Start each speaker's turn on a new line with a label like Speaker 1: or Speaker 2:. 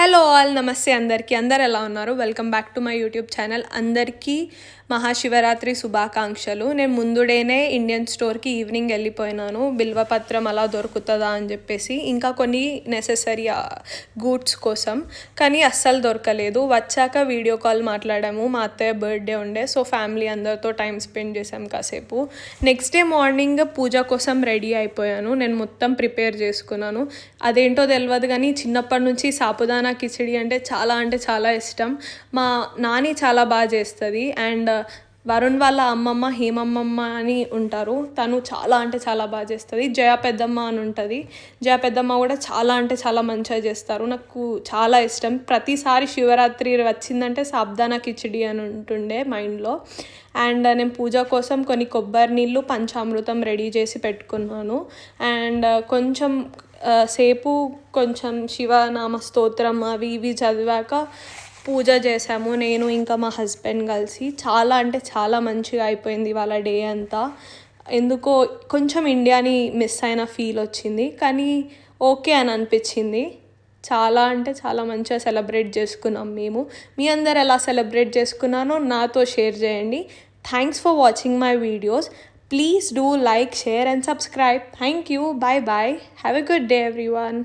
Speaker 1: Hello all, నమస్తే అందరికీ. అందరు ఎలా ఉన్నారు? Welcome back to my YouTube channel. అందరికీ మహాశివరాత్రి శుభాకాంక్షలు. నేను ముందుడేనే ఇండియన్ స్టోర్కి ఈవినింగ్ వెళ్ళిపోయినాను, బిల్వపత్రం అలా దొరుకుతుందా అని చెప్పేసి, ఇంకా కొన్ని నెసెసరీ గూడ్స్ కోసం. కానీ అస్సలు దొరకలేదు. వచ్చాక వీడియో కాల్ మాట్లాడాము. మా అత్తయ్య బర్త్డే ఉండే, సో ఫ్యామిలీ అందరితో టైం స్పెండ్ చేసాం కాసేపు. నెక్స్ట్ డే మార్నింగ్ పూజ కోసం రెడీ అయిపోయాను. నేను మొత్తం ప్రిపేర్ చేసుకున్నాను. అదేంటో తెలియదు కానీ చిన్నప్పటి నుంచి సాపుదానా కిచిడి అంటే చాలా ఇష్టం. మా నాని చాలా బాగా చేస్తుంది. అండ్ వరుణ్ వాళ్ళ అమ్మమ్మ హేమమ్మమ్మ అని ఉంటారు, తను చాలా బాగా చేస్తుంది. జయ పెద్దమ్మ అని ఉంటుంది. జయ పెద్దమ్మ కూడా చాలా మంచిగా చేస్తారు. నాకు చాలా ఇష్టం. ప్రతిసారి శివరాత్రి వచ్చిందంటే సాబ్దానా కిచిడి అని ఉంటుండే మైండ్లో. అండ్ నేను పూజ కోసం కొన్ని కొబ్బరి నీళ్ళు పంచామృతం రెడీ చేసి పెట్టుకున్నాను. అండ్ కొంచెం సేపు కొంచెం శివనామ స్తోత్రం అవి ఇవి చదివాక పూజ చేసాము, నేను ఇంకా మా హస్బెండ్ కలిసి. చాలా మంచిగా అయిపోయింది వాళ్ళ డే అంతా. ఎందుకో కొంచెం ఇండియాని మిస్ అయిన ఫీల్ వచ్చింది, కానీ ఓకే అని అనిపించింది. చాలా మంచిగా సెలబ్రేట్ చేసుకున్నాం మేము. మీ అందరు ఎలా సెలబ్రేట్ చేసుకున్నానో నాతో షేర్ చేయండి. Thanks for watching my videos. Please do like, share and subscribe. Thank you. Bye bye. Have a good day everyone.